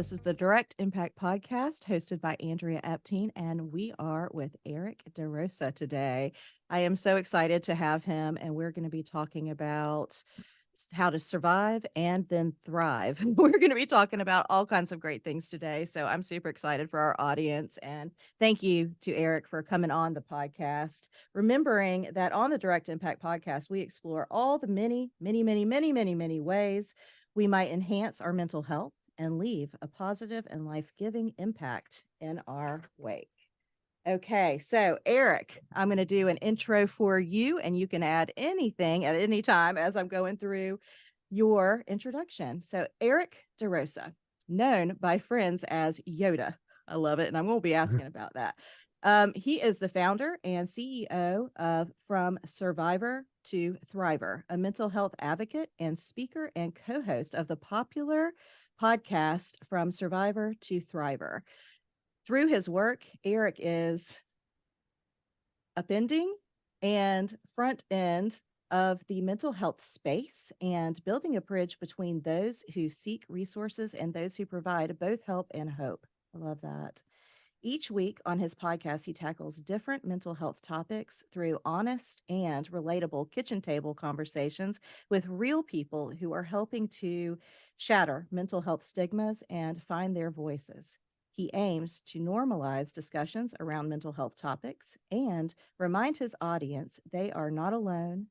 This is the Direct Impact Podcast hosted by Andrea Epstein, and we are with Erik DaRosa today. I am so excited to have him, and we're going to be talking about how to survive and then thrive. We're going to be talking about all kinds of great things today. So I'm super excited for our audience. And thank you to Erik for coming on the podcast. Remembering that on the Direct Impact Podcast, we explore all the many ways we might enhance our mental health and leave a positive and life-giving impact in our wake. Okay, so Erik, I'm going to do an intro for you, and you can add anything at any time as I'm going through your introduction. So Erik DaRosa, known by friends as Yoda. I love it, and I'm going to be asking about that. He is the founder and CEO of From Survivor to Thriver, a mental health advocate and speaker and co-host of the popular podcast From Survivor to Thriver. Through his work, Erik is upending and front end of the mental health space and building a bridge between those who seek resources and those who provide both help and hope. I love that. Each week on his podcast, he tackles different mental health topics through honest and relatable kitchen table conversations with real people who are helping to shatter mental health stigmas and find their voices. He aims to normalize discussions around mental health topics and remind his audience they are not alone.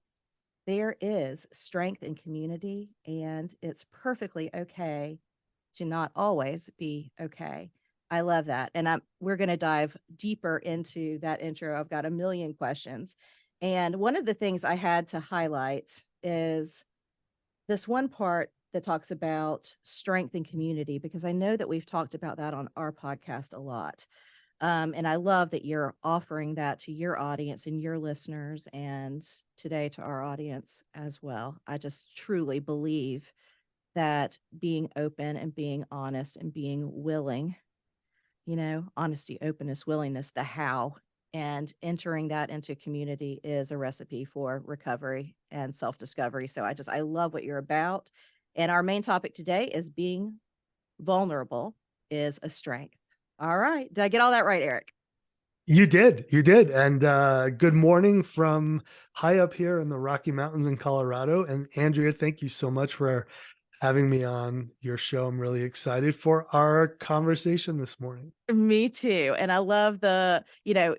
There is strength in community, and it's perfectly okay to not always be okay. I love that. And we're going to dive deeper into that intro. I've got a million questions. And one of the things I had to highlight is this one part that talks about strength and community, because I know that we've talked about that on our podcast a lot. And I love that you're offering that to your audience and your listeners, and today to our audience as well. I just truly believe that being open and being honest and being willing, honesty, openness, willingness, the how, and entering that into community is a recipe for recovery and self-discovery. So I love what you're about. And our main topic today is being vulnerable is a strength. All right. Did I get all that right, Erik? You did. And good morning from high up here in the Rocky Mountains in Colorado. And Andrea, thank you so much for having me on your show. I'm really excited for our conversation this morning. Me too. And I love the,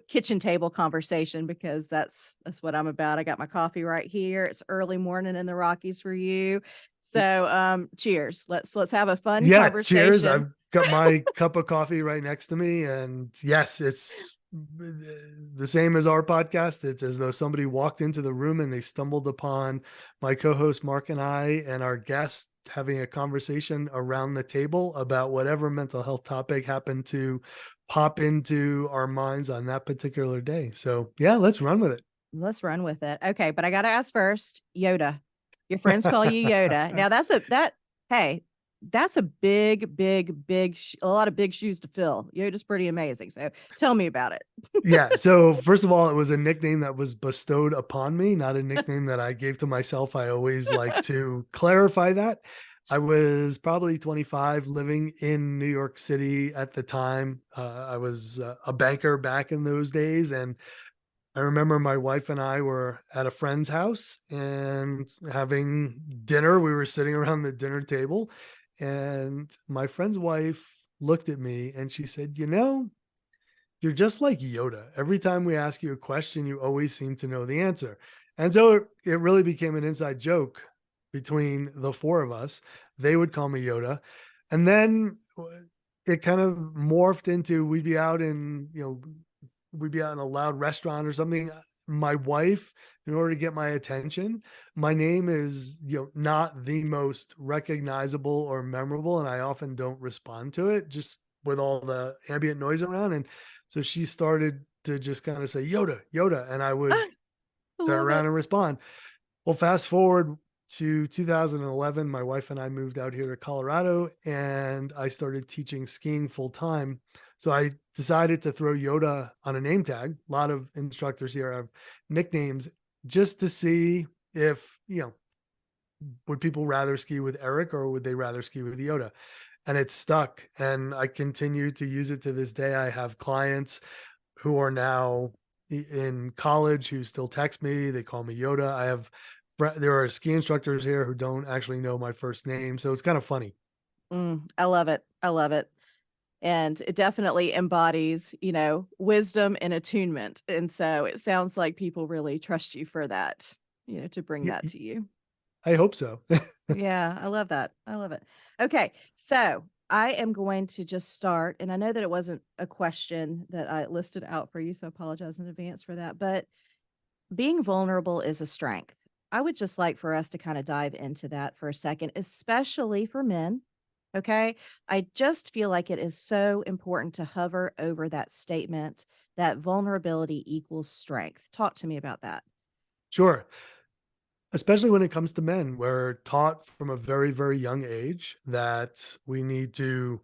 kitchen table conversation, because that's what I'm about. I got my coffee right here. It's early morning in the Rockies for you. So cheers. Let's have a fun conversation. Cheers. I've got my cup of coffee right next to me. And yes, it's the same as our podcast. It's as though somebody walked into the room and they stumbled upon my co-host Mark and I and our guest having a conversation around the table about whatever mental health topic happened to pop into our minds on that particular day. So yeah, let's run with it. Let's run with it. Okay. But I got to ask first, Yoda, your friends call you Yoda. Now that's a a lot of big shoes to fill. Yoda's pretty amazing. So tell me about it. Yeah. So first of all, it was a nickname that was bestowed upon me, not a nickname that I gave to myself. I always like to clarify that. I was probably 25, living in New York City at the time. I was a banker back in those days. And I remember my wife and I were at a friend's house and having dinner. We were sitting around the dinner table, and my friend's wife looked at me and she said, you're just like Yoda. Every time we ask you a question, you always seem to know the answer. And so it really became an inside joke between the four of us. They would call me Yoda. And then it kind of morphed into we'd be out in a loud restaurant or something. My wife, in order to get my attention, my name is, not the most recognizable or memorable. And I often don't respond to it just with all the ambient noise around. And so she started to just kind of say, Yoda, Yoda. And I would turn around and respond. Well, fast forward to 2011, my wife and I moved out here to Colorado, and I started teaching skiing full time. So I decided to throw Yoda on a name tag. A lot of instructors here have nicknames, just to see if, would people rather ski with Erik or would they rather ski with Yoda? and it stuck. And I continue to use it to this day. I have clients who are now in college who still text me. They call me Yoda. There are ski instructors here who don't actually know my first name. So it's kind of funny. I love it. I love it. And it definitely embodies, wisdom and attunement. And so it sounds like people really trust you for that, to bring Y- that y- to you. I hope so. Yeah, I love that. I love it. Okay, so I am going to just start, and I know that it wasn't a question that I listed out for you, so I apologize in advance for that. But being vulnerable is a strength. I would just like for us to kind of dive into that for a second, especially for men. Okay. I just feel like it is so important to hover over that statement that vulnerability equals strength. Talk to me about that. Sure. Especially when it comes to men, we're taught from a very, very young age that we need to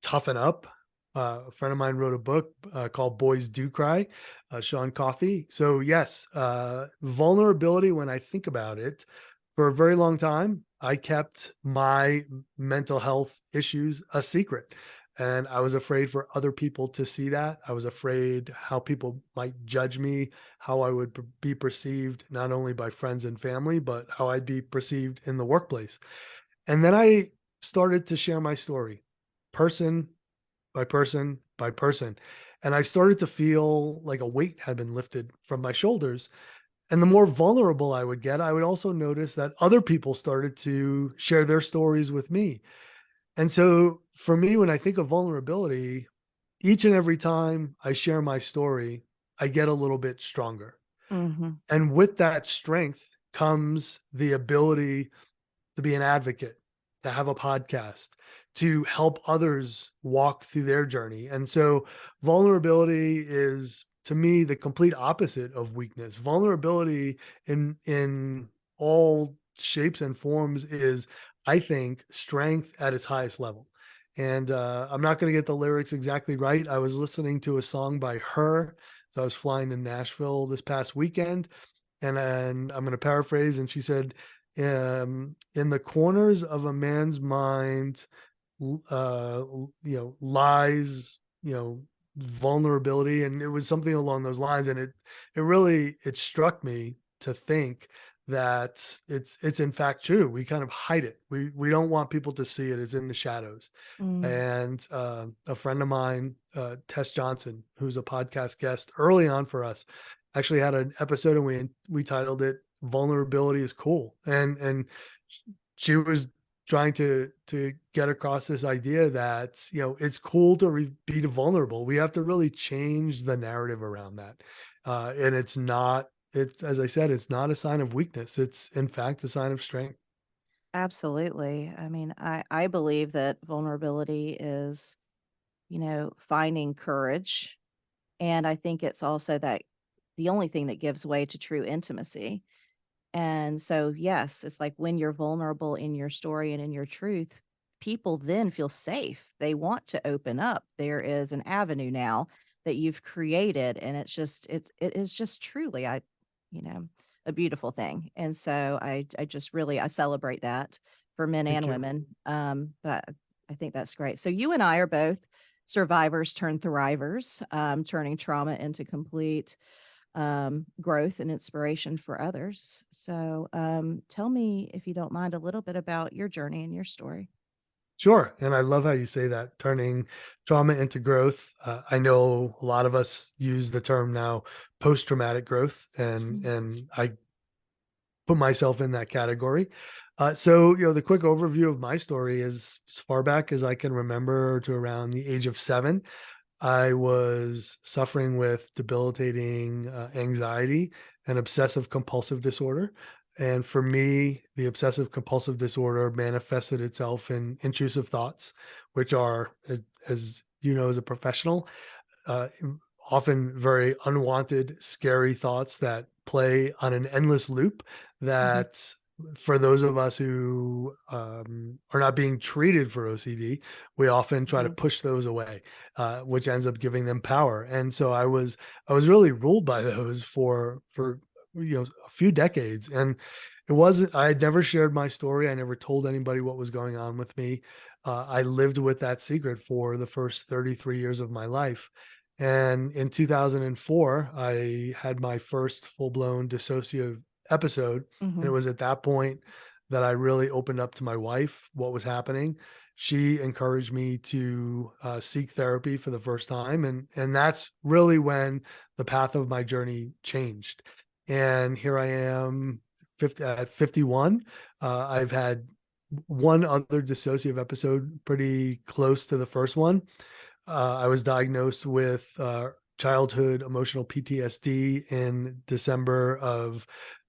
toughen up. A friend of mine wrote a book called Boys Do Cry, Sean Coffey. So, yes, vulnerability, when I think about it, for a very long time, I kept my mental health issues a secret. And I was afraid for other people to see that. I was afraid how people might judge me, how I would be perceived, not only by friends and family, but how I'd be perceived in the workplace. And then I started to share my story, person by person by person. And I started to feel like a weight had been lifted from my shoulders. And the more vulnerable I would get, I would also notice that other people started to share their stories with me. And so for me, when I think of vulnerability, each and every time I share my story, I get a little bit stronger. Hmm. And with that strength comes the ability to be an advocate, to have a podcast, to help others walk through their journey. And so vulnerability is to me the complete opposite of weakness. Vulnerability in all shapes and forms is, I think, strength at its highest level. And I'm not going to get the lyrics exactly right. I was listening to a song by her. So I was flying to Nashville this past weekend, and I'm going to paraphrase. And she said, in the corners of a man's mind, lies, vulnerability. And it was something along those lines. And it really, it struck me to think that it's in fact true. We kind of hide it. We don't want people to see it. It's in the shadows. Mm. And a friend of mine, Tess Johnson, who's a podcast guest early on for us, actually had an episode, and we titled it "Vulnerability is Cool." And she was trying to get across this idea that it's cool to be vulnerable. We have to really change the narrative around that, and it's not. It's, as I said, it's not a sign of weakness. It's in fact a sign of strength. Absolutely. I mean, I believe that vulnerability is, finding courage. And I think it's also that the only thing that gives way to true intimacy. And so, yes, it's like when you're vulnerable in your story and in your truth, people then feel safe. They want to open up. There is an avenue now that you've created, and it is just truly, you know, a beautiful thing. And so I just really I celebrate that for men Thank and you. women. But I think that's great. So you and I are both survivors turned thrivers, turning trauma into complete growth and inspiration for others. So, tell me, if you don't mind, a little bit about your journey and your story. Sure. And I love how you say that, turning trauma into growth. I know a lot of us use the term now, post traumatic growth, and I put myself in that category. So, the quick overview of my story is, as far back as I can remember, to around the age of 7, I was suffering with debilitating anxiety and obsessive compulsive disorder. And for me, the obsessive compulsive disorder manifested itself in intrusive thoughts, which are, as you know, as a professional, uh, often very unwanted, scary thoughts that play on an endless loop. Mhm, That, for those of us who are not being treated for OCD, we often try to mhm, push those away, which ends up giving them power. And so I was really ruled by those for a few decades. And it wasn't, I had never shared my story. I never told anybody what was going on with me. I lived with that secret for the first 33 years of my life. And in 2004, I had my first full blown dissociative episode. And it Mhm. was at that point that I really opened up to my wife what was happening. She encouraged me to seek therapy for the first time, and that's really when the path of my journey changed. And here I am, 50, at 51. I've had one other dissociative episode, pretty close to the first one. I was diagnosed with childhood emotional PTSD in December of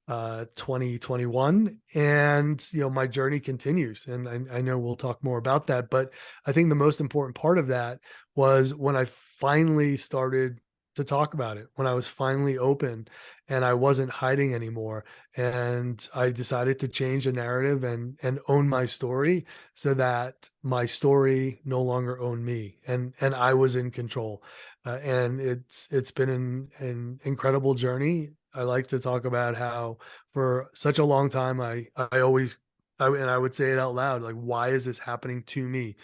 2021. And, my journey continues. And I know we'll talk more about that. But I think the most important part of that was when I finally started to talk about it, when I was finally open and I wasn't hiding anymore. And I decided to change the narrative and own my story so that my story no longer owned me, and I was in control. And it's been an incredible journey. I like to talk about how for such a long time and I would say it out loud, like, why is this happening to me?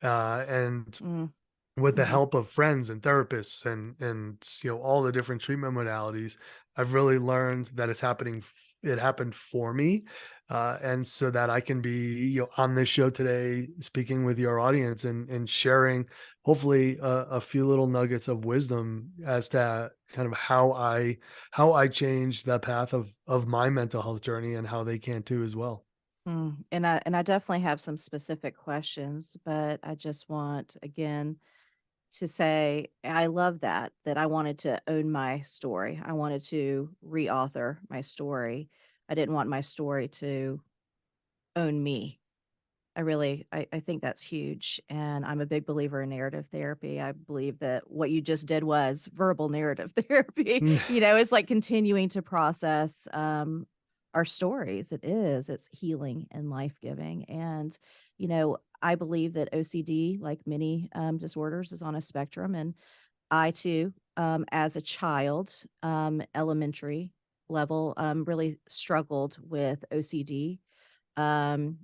And Mm. with the Mhm. help of friends and therapists and all the different treatment modalities, I've really learned that it happened for me. And so that I can be, on this show today speaking with your audience and sharing hopefully a few little nuggets of wisdom as to kind of how I changed the path of my mental health journey, and how they can too as well. And I definitely have some specific questions, but I just want again to say I love that I wanted to own my story. I wanted to reauthor my story. I didn't want my story to own me. I think that's huge. And I'm a big believer in narrative therapy. I believe that what you just did was verbal narrative therapy. It's like continuing to process our stories. It's healing and life giving. And, I believe that OCD, like many disorders, is on a spectrum. And I too, as a child, elementary level, really struggled with OCD. Um,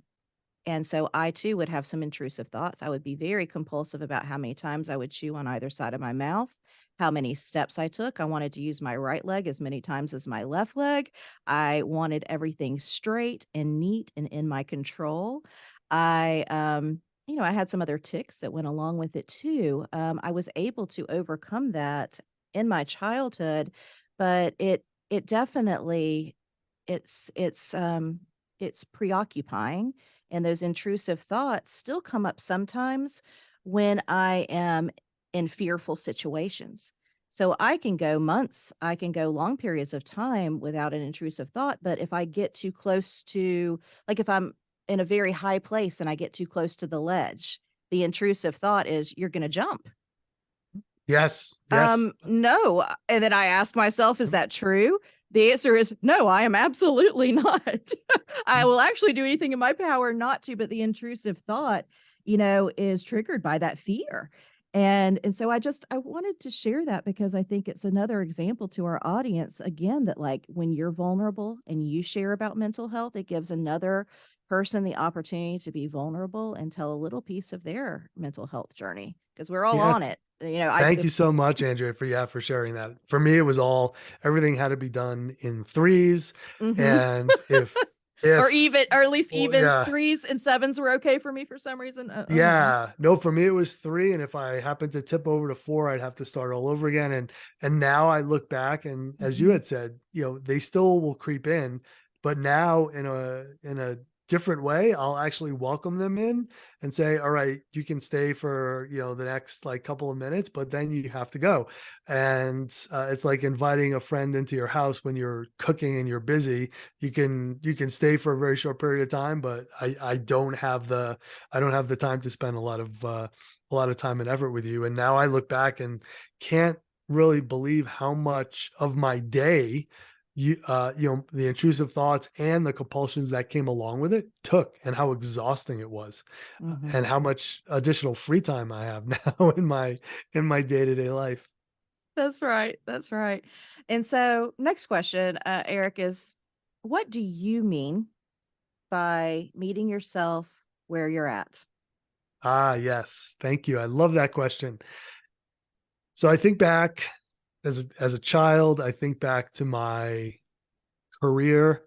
and so I too would have some intrusive thoughts. I would be very compulsive about how many times I would chew on either side of my mouth, how many steps I took. I wanted to use my right leg as many times as my left leg. I wanted everything straight and neat and in my control. I had some other ticks that went along with it too. I was able to overcome that in my childhood, but it definitely it's it's um it's preoccupying, and those intrusive thoughts still come up sometimes when I am in fearful situations. So I can go months, I can go long periods of time without an intrusive thought. But if I get too close to, like if I'm in a very high place and I get too close to the ledge, the intrusive thought is, you're going to jump. Yes, yes. No. And then I asked myself, is that true? The answer is no, I am absolutely not. I will actually do anything in my power not to, but the intrusive thought, is triggered by that fear. And so I wanted to share that because I think it's another example to our audience again that, like, when you're vulnerable and you share about mental health, it gives another person the opportunity to be vulnerable and tell a little piece of their mental health journey, because we're all Yeah. on it. I Thank if you so much, Andrea, for sharing that. For me, it was all everything had to be done in threes. Mhm. And Or if even, or at least well, evens, yeah. 3s and 7s were okay for me for some reason. I don't know. Yeah. No, for me it was three. And if I happened to tip over to four, I'd have to start all over again. And now I look back, and as you Mhm. had said, they still will creep in, but now in a different way, I'll actually welcome them in and say, all right, you can stay for the next like couple of minutes, but then you have to go. And it's like inviting a friend into your house when you're cooking and you're busy. You can stay for a very short period of time, but I don't have the time to spend a lot of time and effort with you. And now I look back and can't really believe how much of my day the intrusive thoughts and the compulsions that came along with it took, and how exhausting it was, Mhm. and how much additional free time I have now in my day-to-day life. That's right, that's right. And so, next question, Eric, is what do you mean by meeting yourself where you're at? Ah, yes. Thank you. I love that question. So I think back as a child, I think back to my career,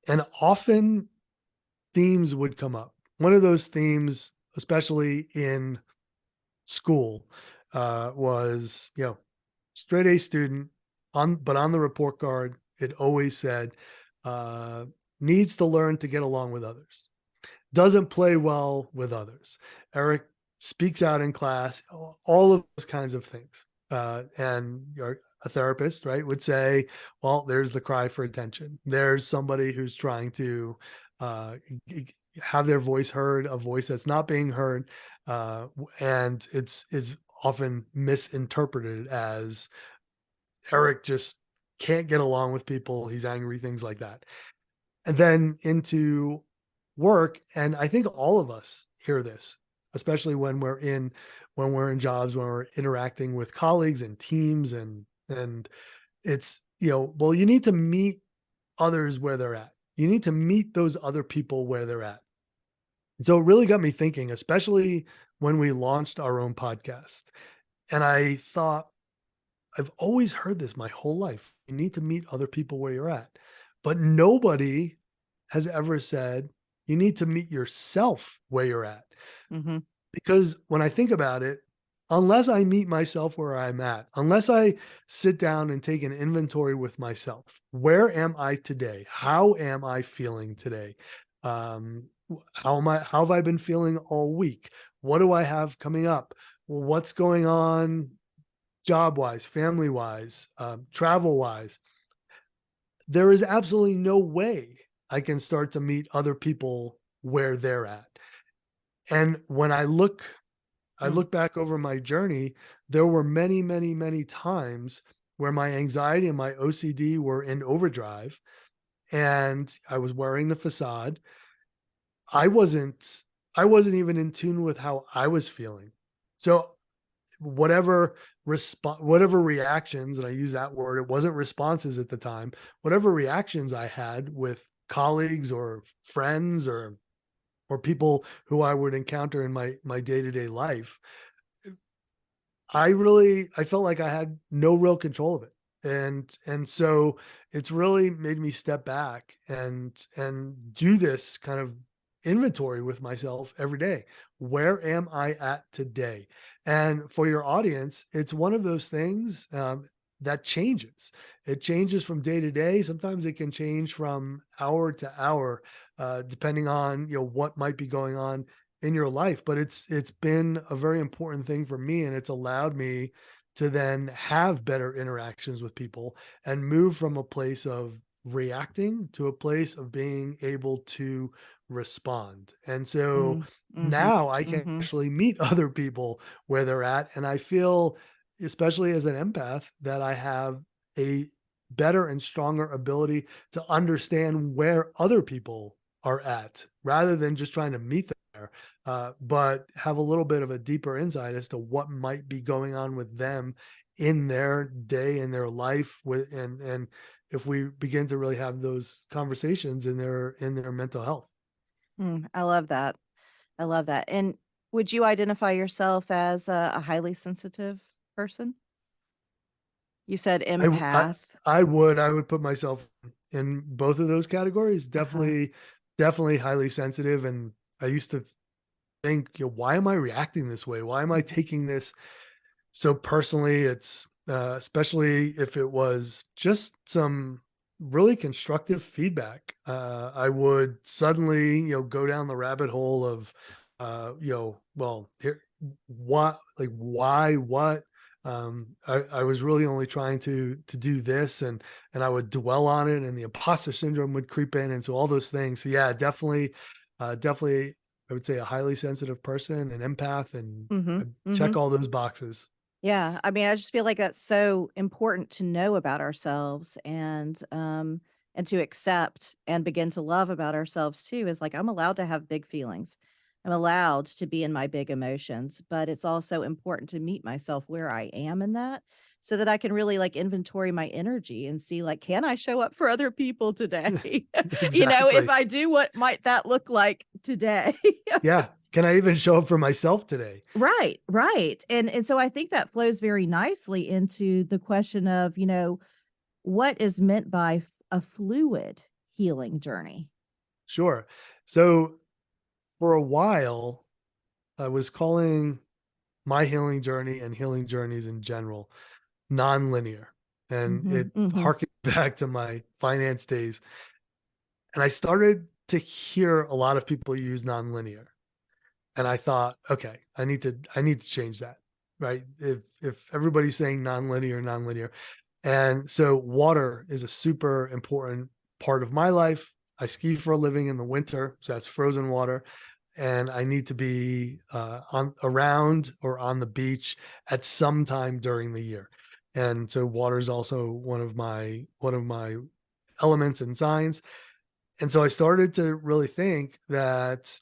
and often themes would come up. One of those themes, especially in school, was, straight A student on the report card, it always said, uh, needs to learn to get along with others, doesn't play well with others. Eric speaks out in class, all of those kinds of things. And a therapist, right, would say, well, there's the cry for attention. There's somebody who's trying to uh, have their voice heard, a voice that's not being heard. And it's is often misinterpreted as Eric just can't get along with people. He's angry, things like that. And then into work, and I think all of us hear this, especially when we're in jobs, when we're interacting with colleagues and teams, and it's, well, you need to meet others where they're at. You need to meet those other people where they're at. And so it really got me thinking, especially when we launched our own podcast. And I thought, I've always heard this my whole life. You need to meet other people where you're at. But nobody has ever said you need to meet yourself where you're at. Mhm. Because when I think about it, unless I meet myself where I'm at, unless I sit down and take an inventory with myself, where am I today? How am I feeling today? How have I been feeling all week? What do I have coming up? What's going on job wise, family wise, travel wise? There is absolutely no way I can start to meet other people where they're at. And when I Mm. look back over my journey, there were many, many, many times where my anxiety and my OCD were in overdrive and I was wearing the facade. I wasn't I wasn't even in tune with how I was feeling. So whatever reactions, and I use that word, it wasn't responses at the time, whatever reactions I had with colleagues or friends or people who I would encounter in my day-to-day life, I felt like I had no real control of it. And so it's really made me step back and do this kind of inventory with myself every day. Where am I at today? And for your audience, it's one of those things that changes. It changes from day to day. Sometimes it can change from hour to hour, depending on what might be going on in your life. But it's been a very important thing for me, and it's allowed me to then have better interactions with people and move from a place of reacting to a place of being able to respond. And so Mm. Mhm. now I can Mhm. actually meet other people where they're at, and I feel, especially as an empath, that I have a better and stronger ability to understand where other people are at rather than just trying to meet them there, but have a little bit of a deeper insight as to what might be going on with them in their day, in their life, with and if we begin to really have those conversations in their mental health. Mm, I love that. I love that. And would you identify yourself as a highly sensitive person? You said I w empath. I would put myself in both of those categories. Uh-huh. Definitely highly sensitive, and I used to think, "Why am I reacting this way? Why am I Mhm. taking this so personally?" It's, especially if it was just some really constructive feedback. I would suddenly, go down the rabbit hole of, well, here, what, like, why, what? I was really only trying to do this, and I would dwell on it, and the imposter syndrome would creep in, and so all those things. So yeah, definitely, I would say a highly sensitive person, an empath, and I Mhm. check Mhm. all those boxes. Yeah, I mean, I just feel like that's so important to know about ourselves and to accept and begin to love about ourselves too is like I'm allowed to have big feelings. I'm allowed to be in my big emotions, but it's also important to meet myself where I am in that so that I can really like inventory my energy and see like, can I show up for other people today? If Exactly. I do, what might that look like today? Yeah. Can I even show up for myself today? Right, right. And so I think that flows very nicely into the question of, what is meant by a fluid healing journey? Sure. So for a while, I was calling my healing journey and healing journeys in general non-linear. And Mhm, it mhm. harkened back to my finance days. And I started to hear a lot of people use non-linear. And I thought, okay, I need to change that. Right. If everybody's saying non-linear, non-linear. And so water is a super important part of my life. I ski for a living in the winter, so that's frozen water, and I need to be on around or on the beach at some time during the year. And so water is also one of my elements and signs. And so I started to really think that,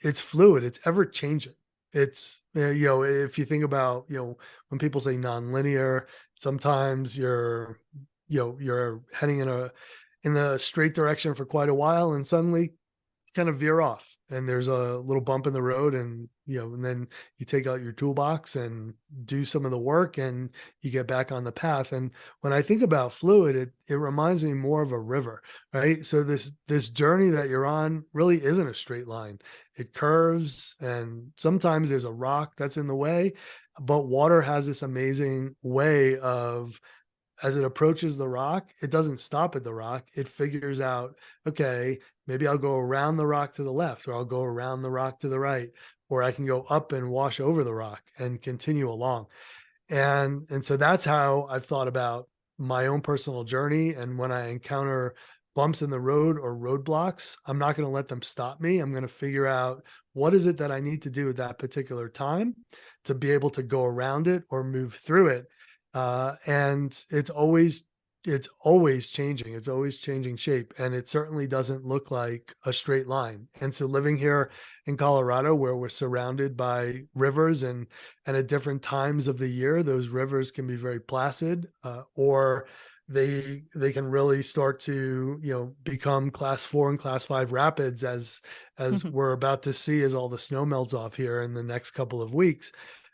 it's fluid, it's ever changing. It's, if you think about, when people say nonlinear, sometimes you're heading in the straight direction for quite a while and suddenly kind of veer off and there's a little bump in the road and then you take out your toolbox and do some of the work and you get back on the path. And when I think about fluid, it reminds me more of a river, right? So this journey that you're on really isn't a straight line. It curves and sometimes there's a rock that's in the way, but water has this amazing way of, as it approaches the rock, it doesn't stop at the rock. It figures out, okay, maybe I'll go around the rock to the left, or I'll go around the rock to the right, or I can go up and wash over the rock and continue along. And so that's how I've thought about my own personal journey. And when I encounter bumps in the road or roadblocks, I'm not going to let them stop me. I'm going to figure out what is it that I need to do at that particular time to be able to go around it or move through it. And it's always changing. It's always changing shape. And it certainly doesn't look like a straight line. And so living here in Colorado, where we're surrounded by rivers and at different times of the year, those rivers can be very placid, or they can really start to become class 4 and class 5 rapids as we're about to see as all the snow melts off here in the next couple of weeks.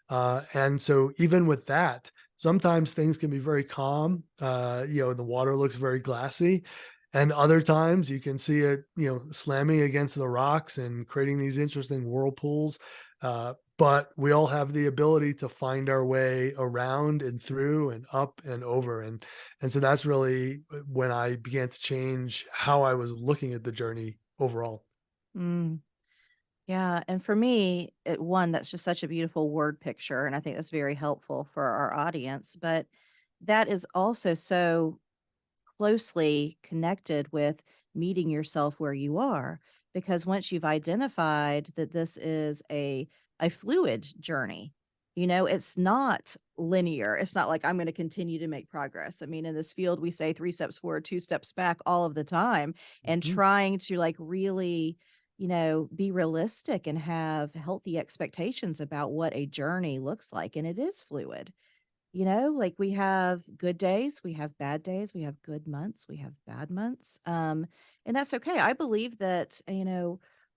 And so even with that, sometimes things can be very calm, the water looks very glassy. And other times you can see it, slamming against the rocks and creating these interesting whirlpools. But we all have the ability to find our way around and through and up and over. And so that's really when I began to change how I was looking at the journey overall. Mm. Yeah, and for me, one, that's just such a beautiful word picture, and I think that's very helpful for our audience, but that is also so closely connected with meeting yourself where you are, because once you've identified that this is a fluid journey, it's not linear. It's not like I'm going to continue to make progress. I mean, in this field, we say 3 steps forward, 2 steps back all of the time, and Mhm. trying to like really, be realistic and have healthy expectations about what a journey looks like. And it is fluid. Like we have good days, we have bad days, we have good months, we have bad months. And that's okay. I believe that,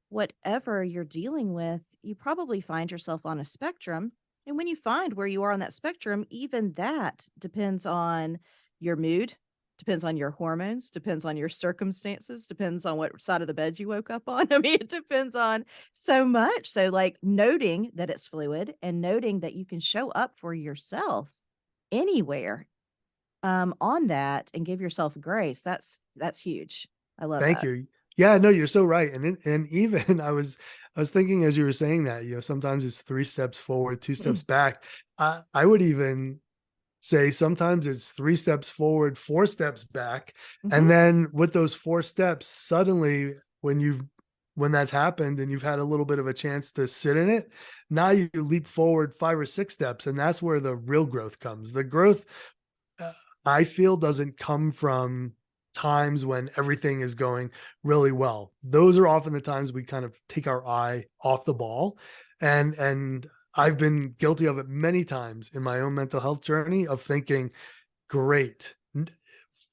whatever you're dealing with, you probably find yourself on a spectrum. And when you find where you are on that spectrum, even that depends on your mood, depends on your hormones, depends on your circumstances, depends on what side of the bed you woke up on. I mean, it depends on so much. So, like, noting that it's fluid and noting that you can show up for yourself anywhere, on that and give yourself grace, that's huge. I love Thank that. you. Yeah, no, you're so right. And even I was thinking as you were saying that, sometimes it's 3 steps forward, 2 steps back. I would even say sometimes it's 3 steps forward, 4 steps back. And Mhm. then with those 4 steps, suddenly when that's happened and you've had a little bit of a chance to sit in it, now you leap forward 5 or 6 steps, and that's where the real growth comes. The growth, uh, I feel, doesn't come from times when everything is going really well. Those are often the times we kind of take our eye off the ball. And I've been guilty of it many times in my own mental health journey of thinking, great,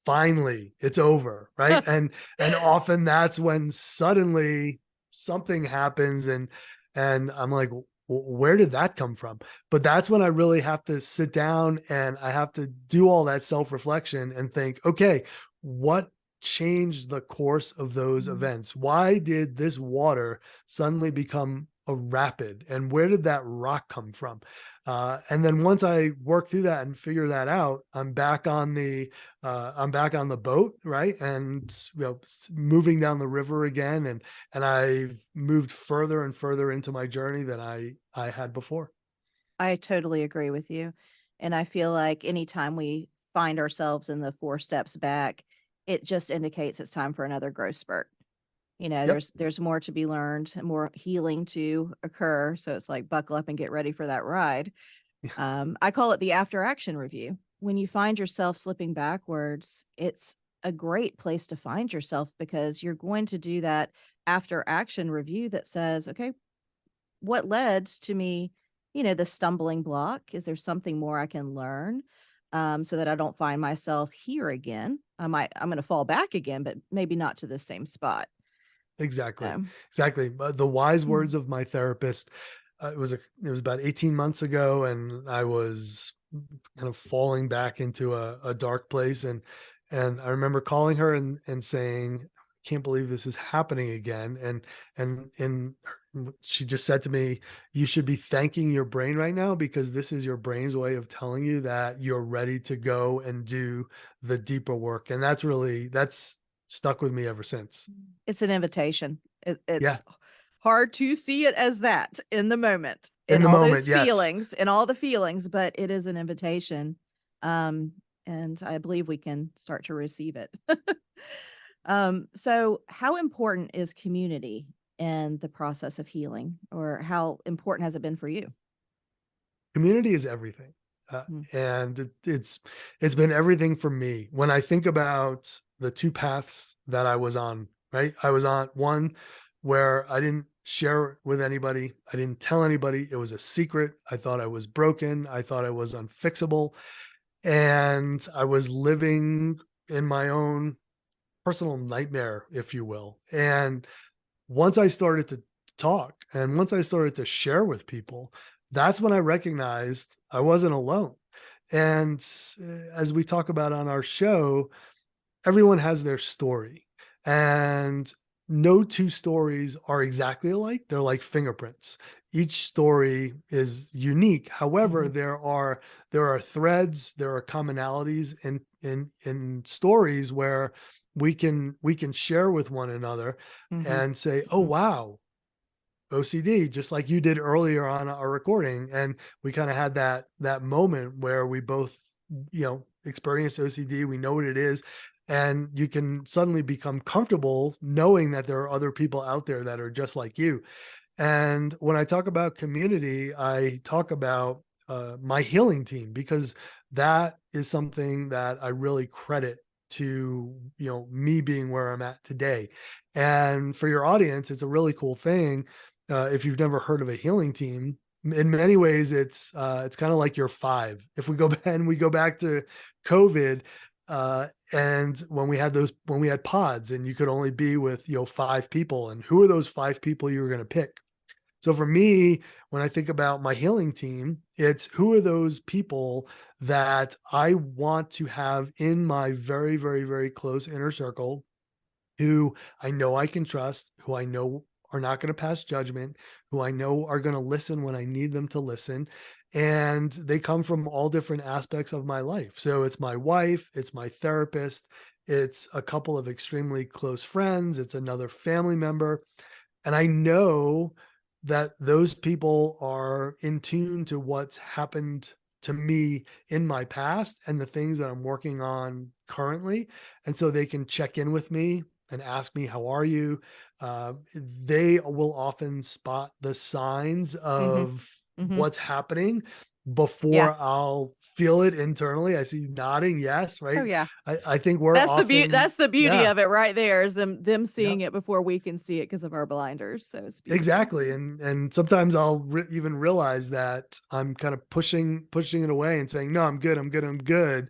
finally it's over, right? And often that's when suddenly something happens, and I'm like, where did that come from? But that's when I really have to sit down and I have to do all that self-reflection and think, okay, what changed the course of those Mhm. events? Why did this water suddenly become a rapid, and where did that rock come from? And then once I work through that and figure that out, I'm back on the boat, right? And moving down the river again, and I've moved further and further into my journey than I had before. I totally agree with you. And I feel like anytime we find ourselves in the 4 steps back, it just indicates it's time for another growth spurt. Yep. There's more to be learned, more healing to occur. So it's like buckle up and get ready for that ride. I call it the after action review. When you find yourself slipping backwards, it's a great place to find yourself because you're going to do that after action review that says, okay, what led to me, the stumbling block? Is there something more I can learn so that I don't find myself here again? I'm going to fall back again, but maybe not to the same spot. Exactly. So, Exactly. But the wise mm, words of my therapist, it was about 18 months ago, and I was kind of falling back into a dark place, and I remember calling her and saying, "Can't believe this is happening again." And she just said to me, "You should be thanking your brain right now, because this is your brain's way of telling you that you're ready to go and do the deeper work." And that's stuck with me ever since. it's an invitation. Yeah. It's hard to see it as that in the moment, In in the all moment, those yes. feelings, in all the feelings, but it is an invitation. Um, and I believe we can start to receive it. So how important is community in the process of healing, or how important has it been for you? Community is everything. Mm, And it's been everything for me. When I think about the two paths that I was on, right? I was on one where I didn't share it with anybody. I didn't tell anybody. It was a secret. I thought I was broken. I thought I was unfixable. And I was living in my own personal nightmare, if you will. And once I started to talk and once I started to share with people, that's when I recognized I wasn't alone. And as we talk about on our show, everyone has their story. And no two stories are exactly alike. They're like fingerprints. Each story is unique. However, mhm, there are threads, there are commonalities in stories where we can share with one another mhm, and say, "Oh mhm, wow, OCD," just like you did earlier on our recording. And we kind of had that moment where we both, experienced OCD. We know what it is. And you can suddenly become comfortable knowing that there are other people out there that are just like you. And when I talk about community, I talk about my healing team, because that is something that I really credit to, me being where I'm at today. And for your audience, it's a really cool thing. If you've never heard of a healing team, in many ways, it's kind of like your five. If we go back and we go back to COVID, and when we had pods and you could only be with, five people, and who are those five people you were going to pick? So for me, when I think about my healing team, it's who are those people that I want to have in my very, very, very close inner circle, who I know I can trust, who I know are not going to pass judgment, who I know are going to listen when I need them to listen. And they come from all different aspects of my life. So it's my wife, it's my therapist, it's a couple of extremely close friends, it's another family member. And I know that those people are in tune to what's happened to me in my past and the things that I'm working on currently. And so they can check in with me and ask me, "How are you?" They will often spot the signs mhm, of mhm, what's happening Yeah. before I'll feel it internally. I see you nodding. Yes. Oh Right. yeah. I think we're often, That's the beauty yeah. of it right there, is them Yep. seeing it before we can see it because of our blinders. So it's beautiful. Exactly, and sometimes I'll even realize that I'm kind of pushing it away and saying, "No, I'm good, I'm good, I'm good."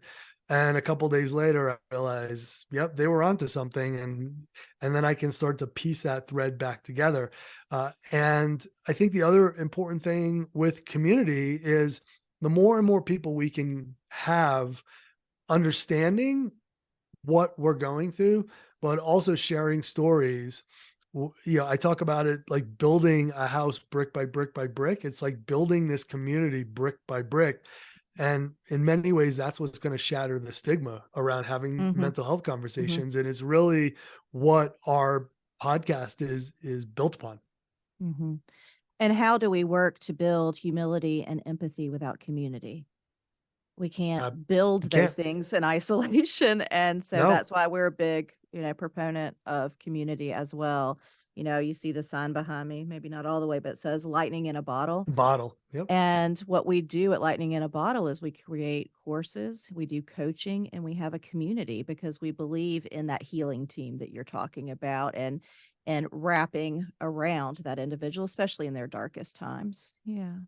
And a couple days later, I realize, yep, they were onto something, and then I can start to piece that thread back together. And I think the other important thing with community is the more and more people we can have understanding what we're going through, but also sharing stories. I talk about it like building a house brick by brick by brick. It's like building this community brick by brick. And in many ways, that's what's going to shatter the stigma around having Hmm. mental health Hmm. conversations. And it's really what our podcast is built upon. Hmm. And how do we work to build humility and empathy without community? We can't Uh, build you those can't. things in isolation. And so No. that's why we're a big, proponent of community as well. You see the sign behind me, maybe not all the way, but it says lightning in a bottle. Bottle. Yep. And what we do at Lightning in a Bottle is we create courses, we do coaching, and we have a community because we believe in that healing team that you're talking about, and wrapping around that individual, especially in their darkest times. Yeah.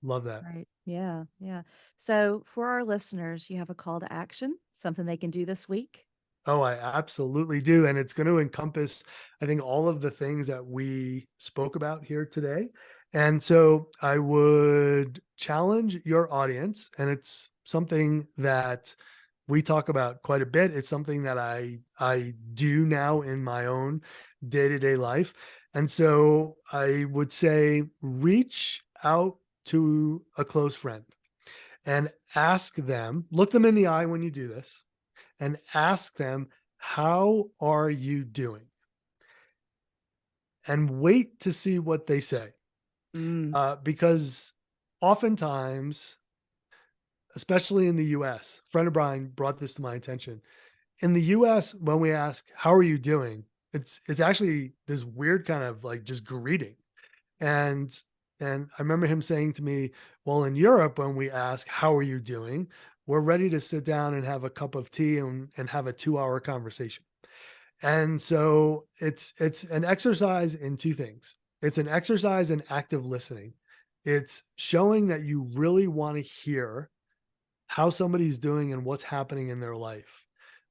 Love That's that. great. Yeah, yeah. So for our listeners, you have a call to action, something they can do this week? Oh, I absolutely do. And it's going to encompass, I think, all of the things that we spoke about here today. And so I would challenge your audience, and it's something that we talk about quite a bit. It's something that I do now in my own day-to-day life. And so I would say reach out to a close friend and ask them, look them in the eye when you do this, and ask them, how are you doing? And wait to see what they say. Mm. Because oftentimes, especially in the US, a friend of mine brought this to my attention. In the US, when we ask, how are you doing? It's actually this weird kind of like just greeting. And I remember him saying to me, well, in Europe, when we ask, how are you doing? We're ready to sit down and have a cup of tea and have a 2 hour conversation. And so it's an exercise in two things. It's an exercise in active listening. It's showing that you really want to hear how somebody's doing and what's happening in their life.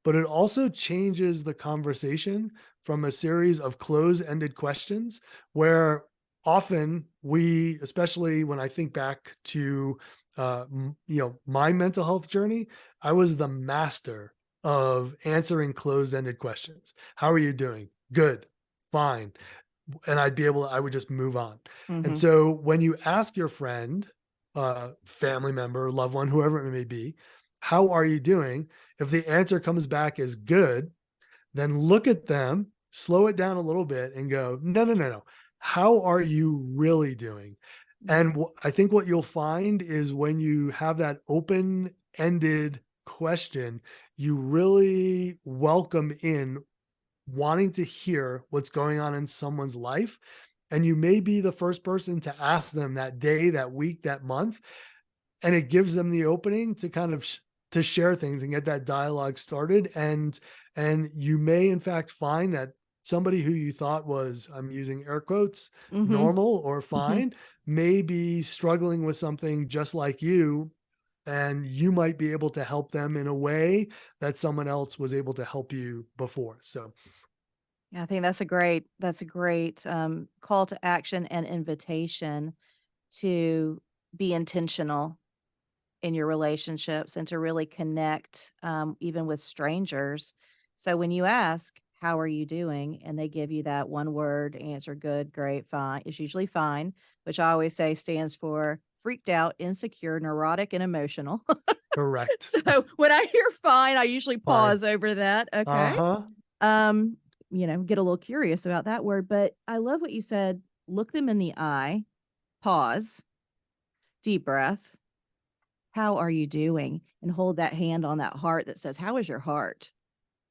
But it also changes the conversation from a series of close-ended questions where often we, especially when I think back to my mental health journey, I was the master of answering closed-ended questions. How are you doing? Good. Fine. And I would just move on. And Mhm. so when you ask your friend, family member, loved one, whoever it may be, how are you doing? If the answer comes back as good, then look at them, slow it down a little bit and go, no, no, no, no. How are you really doing? And Mhm. I think what you'll find is when you have that open ended question, you really welcome in wanting to hear what's going on in someone's life. And you may be the first person to ask them that day, that week, that month. And it gives them the opening to kind of to share things and get that dialogue started. And you may in fact find that somebody who you thought was, I'm using air quotes, Mhm. normal or Mhm. fine, may be struggling with something just like you, and you might be able to help them in a way that someone else was able to help you before. So Yeah, I think that's a great call to action and invitation to be intentional in your relationships and to really connect, even with strangers. So when you ask, "How are you doing?" and they give you that one word answer, good, great, fine, it's usually fine, which I always say stands for freaked out, insecure, neurotic, and emotional. correct. So when I hear fine, I usually Fine. pause over that. Okay. Uh-huh. Um, get a little curious about that word, but I love what you said. Look them in the eye, pause, deep breath. How are you doing? And hold that hand on that heart that says, how is your heart?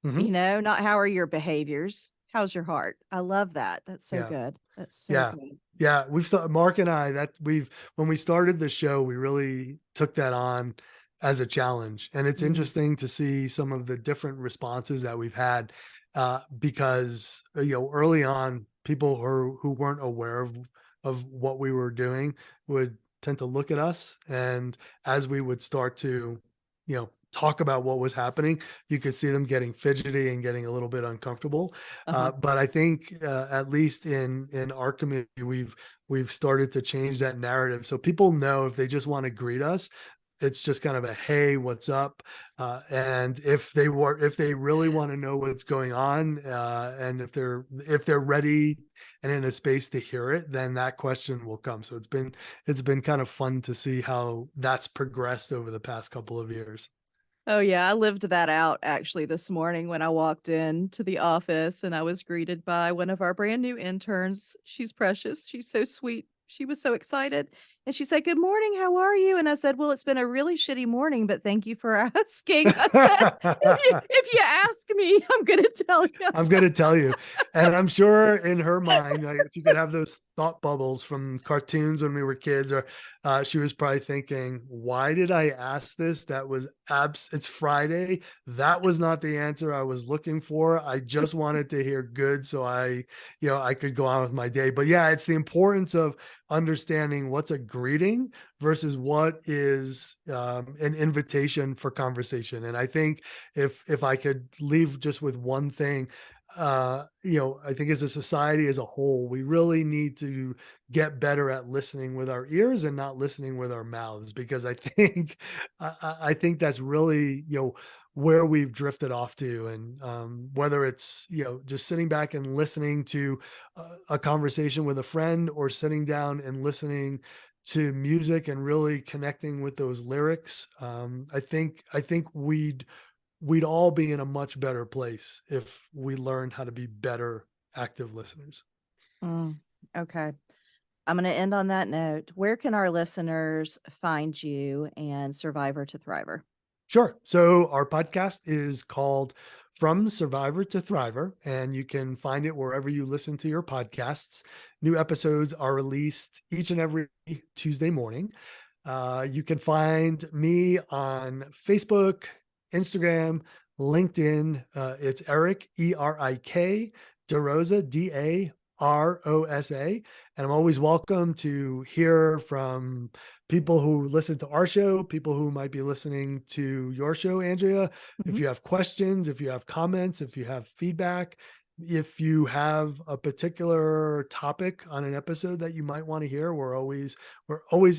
Mhm. Not how are your behaviors? How's your heart? I love that. That's so Yeah. good. That's so Yeah. good. Yeah, Mark and I, that we've when we started the show, we really took that on as a challenge, and it's Mm, interesting to see some of the different responses that we've had, because, early on, people who weren't aware of what we were doing would tend to look at us, and as we would start to, talk about what was happening, you could see them getting fidgety and getting a little bit uncomfortable. uh-huh. But I think, at least in our community, we've started to change that narrative. So people know if they just want to greet us, it's just kind of a hey, what's up? And if they really want to know what's going on, and if they're ready and in a space to hear it, then that question will come. So it's been kind of fun to see how that's progressed over the past couple of years. Oh, yeah, I lived that out actually this morning when I walked in to the office and I was greeted by one of our brand new interns. She's precious. She's so sweet. She was so excited. And she said, "Good morning. How are you?" And I said, "Well, it's been a really shitty morning, but thank you for asking." I said, if you ask me, I'm gonna tell you. I'm gonna tell you. And I'm sure in her mind, like, if you could have those thought bubbles from cartoons when we were kids, or she was probably thinking, "Why did I ask this? That was it's Friday. That was not the answer I was looking for. I just wanted to hear good so I could go on with my day." But yeah, it's the importance of understanding what's a greeting versus what is, an invitation for conversation. And I think if I could leave just with one thing, I think as a society as a whole, we really need to get better at listening with our ears and not listening with our mouths, because I think I think that's really, where we've drifted off to. And whether it's, just sitting back and listening to a conversation with a friend, or sitting down and listening to music and really connecting with those lyrics, I think we'd all be in a much better place if we learned how to be better active listeners. Mm, okay. I'm going to end on that note. Where can our listeners find you and Survivor to Thriver? Sure. So our podcast is called From Survivor to Thriver, and you can find it wherever you listen to your podcasts. New episodes are released each and every Tuesday morning. You can find me on Facebook, Instagram, LinkedIn. It's Erik, Erik DaRosa, DaRosa. And I'm always welcome to hear from people who listen to our show, people who might be listening to your show, Andrea. If Mhm. you have questions, if you have comments, if you have feedback, if you have a particular topic on an episode that you might want to hear, we're always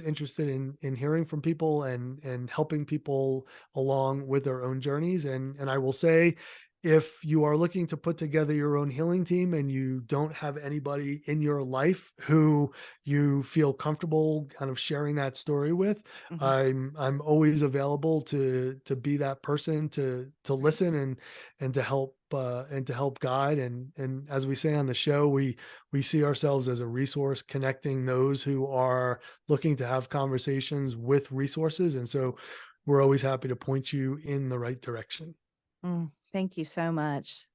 interested in hearing from people and helping people along with their own journeys. And I will say, if you are looking to put together your own healing team and you don't have anybody in your life who you feel comfortable kind of sharing that story with, Mhm. I'm always available to be that person, to listen and to help guide. And as we say on the show, we see ourselves as a resource, connecting those who are looking to have conversations with resources. And so we're always happy to point you in the right direction. Thank you so much.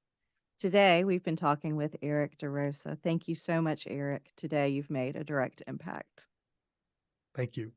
Today, we've been talking with Erik DaRosa. Thank you so much, Erik. Today, you've made a direct impact. Thank you.